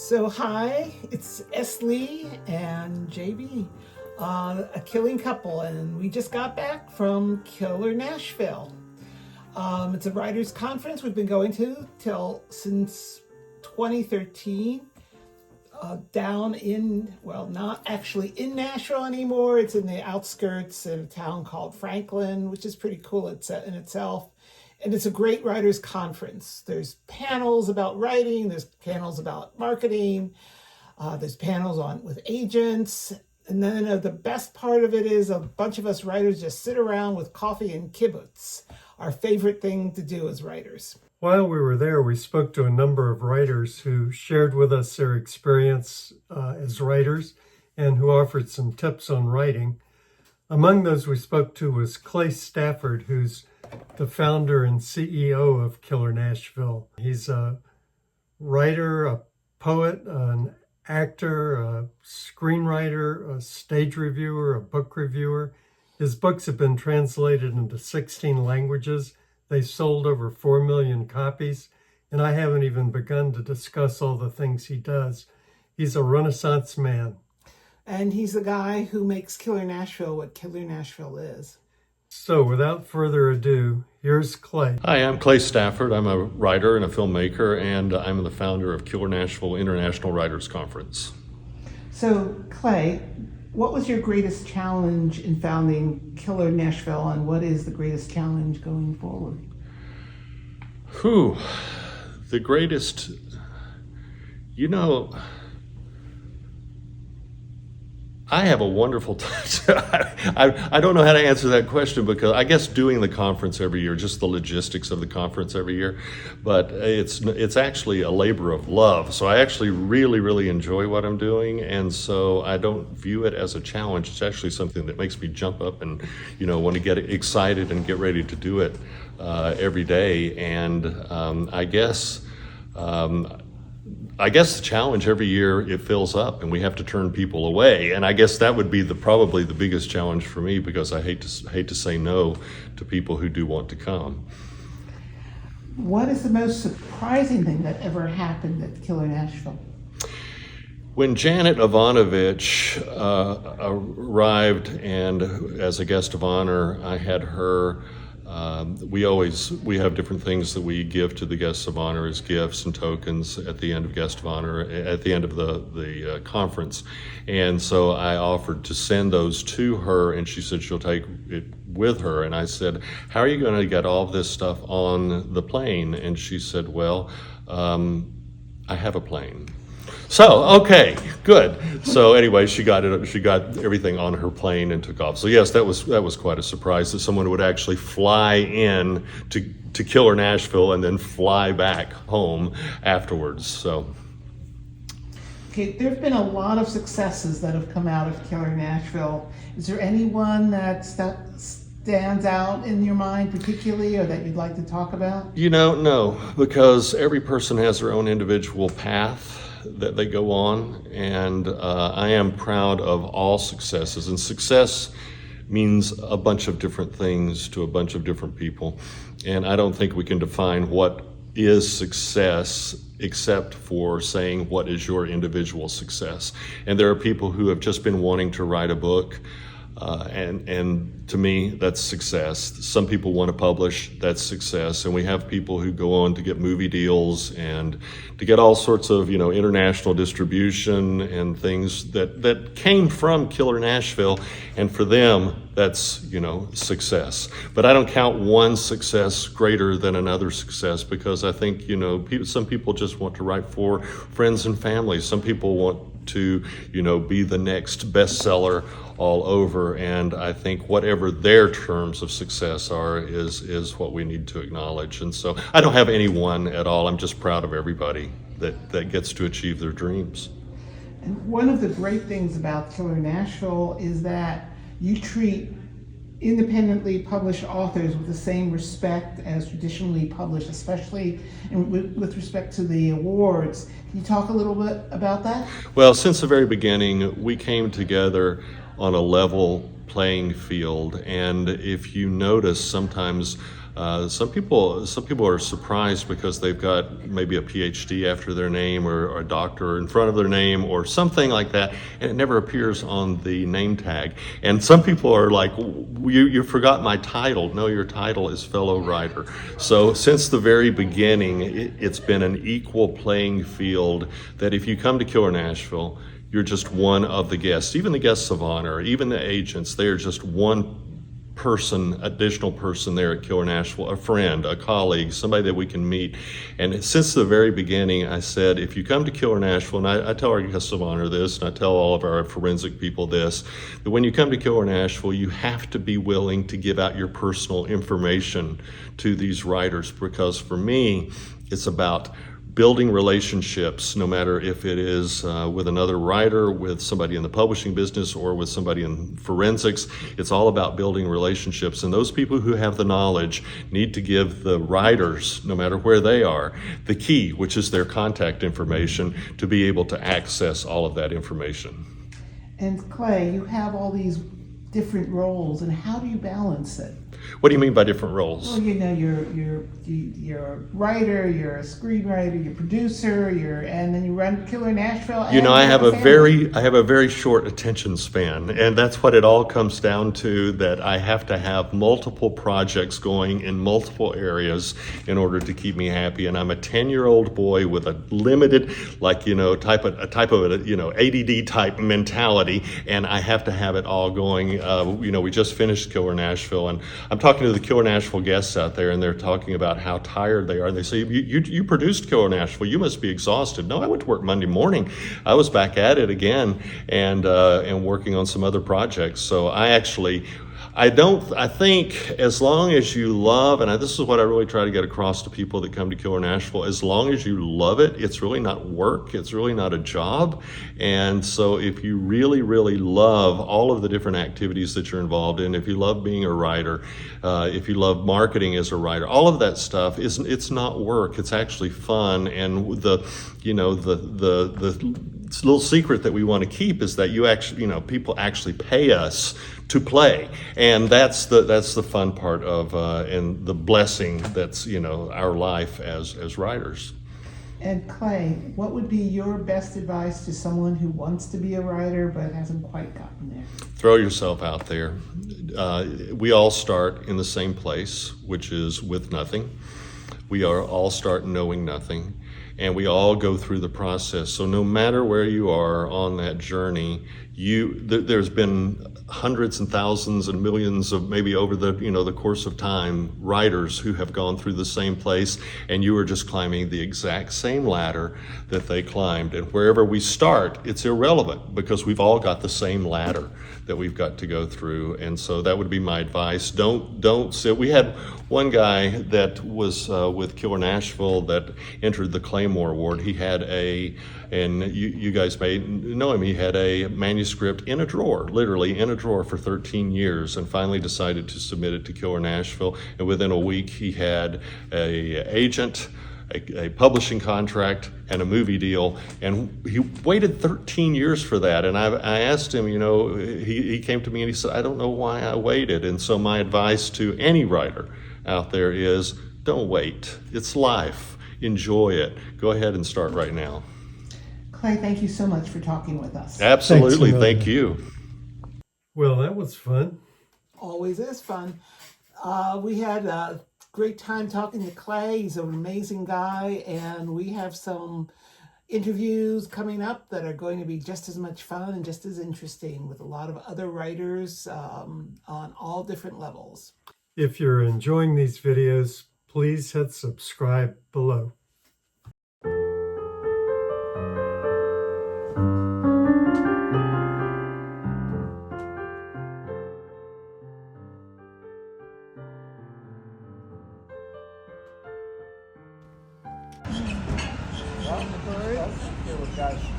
So hi, it's S. Lee and JB, a killing couple, and we just got back from Killer Nashville. It's a writers' conference we've been going to since 2013. Down in, well, not actually in Nashville anymore. It's in the outskirts in a town called Franklin, which is pretty cool in itself. And it's a great writers' conference. There's panels about writing, there's panels about marketing, there's panels with agents. And then the best part of it is a bunch of us writers just sit around with coffee and kibbutz, our favorite thing to do as writers. While we were there, we spoke to a number of writers who shared with us their experience as writers and who offered some tips on writing. Among those we spoke to was Clay Stafford, who's the founder and CEO of Killer Nashville. He's a writer, a poet, an actor, a screenwriter, a stage reviewer, a book reviewer. His books have been translated into 16 languages. They sold over 4 million copies, and I haven't even begun to discuss all the things he does. He's a Renaissance man. And he's the guy who makes Killer Nashville what Killer Nashville is. So without further ado, here's Clay. Hi, I'm Clay Stafford. I'm a writer and a filmmaker, and I'm the founder of Killer Nashville International Writers Conference. So, Clay, what was your greatest challenge in founding Killer Nashville, and what is the greatest challenge going forward? The greatest, I have a wonderful time. I don't know how to answer that question because I guess doing the conference every year, just the logistics of the conference every year, but it's actually a labor of love. So I actually really, really enjoy what I'm doing, and so I don't view it as a challenge. It's actually something that makes me jump up and want to get excited and get ready to do it every day. And I guess the challenge every year, it fills up and we have to turn people away. And I guess that would be probably the biggest challenge for me because I hate to say no to people who do want to come. What is the most surprising thing that ever happened at Killer Nashville? When Janet Ivanovich arrived and as a guest of honor, I had her. We have different things that we give to the guests of honor as gifts and tokens at the end of guest of honor, at the end of the conference. And so I offered to send those to her, and she said she'll take it with her. And I said, how are you going to get all this stuff on the plane? And she said, well, I have a plane. So, okay, good. So anyway, she got everything on her plane and took off. So yes, that was quite a surprise that someone would actually fly in to Killer Nashville and then fly back home afterwards. So. Okay, there have been a lot of successes that have come out of Killer Nashville. Is there anyone that stands out in your mind particularly or that you'd like to talk about? No, because every person has their own individual path that they go on, and I am proud of all successes, and success means a bunch of different things to a bunch of different people, and I don't think we can define what is success except for saying what is your individual success. And there are people who have just been wanting to write a book, and to me, that's success. Some people want to publish, that's success. And we have people who go on to get movie deals and to get all sorts of, international distribution and things that came from Killer Nashville. And for them, that's, success. But I don't count one success greater than another success because I think, some people just want to write for friends and family. Some people want to, be the next bestseller all over, and I think whatever their terms of success are is what we need to acknowledge. And so I don't have any one at all. I'm just proud of everybody that gets to achieve their dreams. And one of the great things about Killer Nashville is that you treat independently published authors with the same respect as traditionally published, especially with respect to the awards. Can you talk a little bit about that? Well, since the very beginning, we came together on a level playing field. And if you notice, sometimes some people are surprised because they've got maybe a PhD after their name or a doctor in front of their name or something like that, and it never appears on the name tag. And some people are like, you forgot my title. No, your title is fellow writer. So since the very beginning, it's been an equal playing field that if you come to Killer Nashville, you're just one of the guests. Even the guests of honor, even the agents, they are just one additional person there at Killer Nashville, a friend, a colleague, somebody that we can meet. And since the very beginning, I said, if you come to Killer Nashville, and I tell our guests of honor this, and I tell all of our forensic people this, that when you come to Killer Nashville, you have to be willing to give out your personal information to these writers, because for me, it's about building relationships, no matter if it is with another writer, with somebody in the publishing business, or with somebody in forensics. It's all about building relationships. And those people who have the knowledge need to give the writers, no matter where they are, the key, which is their contact information, to be able to access all of that information. And Clay, you have all these different roles, and how do you balance it? What do you mean by different roles? Well, you know, you're a writer, you're a screenwriter, you're a producer, and then you run Killer Nashville. You know, I have a very short attention span, and that's what it all comes down to, that I have to have multiple projects going in multiple areas in order to keep me happy. And I'm a 10-year-old boy with a limited, type of ADD type mentality, and I have to have it all going. We just finished Killer Nashville, and I'm talking to the Killer Nashville guests out there, and they're talking about how tired they are. And they say, you produced Killer Nashville, you must be exhausted. No, I went to work Monday morning. I was back at it again and working on some other projects. So I think as long as you love, and this is what I really try to get across to people that come to Killer Nashville, as long as you love it, it's really not work, it's really not a job. And so if you really, really love all of the different activities that you're involved in, if you love being a writer, if you love marketing as a writer, all of that stuff, it's not work, it's actually fun. And the little secret that we want to keep is that people actually pay us to play, and that's the fun part of and the blessing that's our life as writers. And Clay, what would be your best advice to someone who wants to be a writer but hasn't quite gotten there? Throw yourself out there. We all start in the same place, which is with nothing. We all start knowing nothing. And we all go through the process. So no matter where you are on that journey, there's been hundreds and thousands and millions of, maybe over the course of time, writers who have gone through the same place, and you are just climbing the exact same ladder that they climbed. And wherever we start, it's irrelevant, because we've all got the same ladder that we've got to go through. And so that would be my advice. Don't sit. We had one guy that was with Killer Nashville that entered the Claymore Award. He had and you guys may know him, he had a manuscript in a drawer, literally in a drawer, for 13 years, and finally decided to submit it to Killer Nashville. And within a week, he had a agent, a publishing contract, and a movie deal, and he waited 13 years for that. And I asked him, he came to me and he said, I don't know why I waited. And so my advice to any writer out there is, don't wait. It's life. Enjoy it. Go ahead and start right now. Clay, thank you so much for talking with us. Absolutely. Thank you. Well, that was fun. Always is fun. We had a great time talking to Clay. He's an amazing guy, and we have some interviews coming up that are going to be just as much fun and just as interesting, with a lot of other writers on all different levels. If you're enjoying these videos, please hit subscribe below. Well, guys.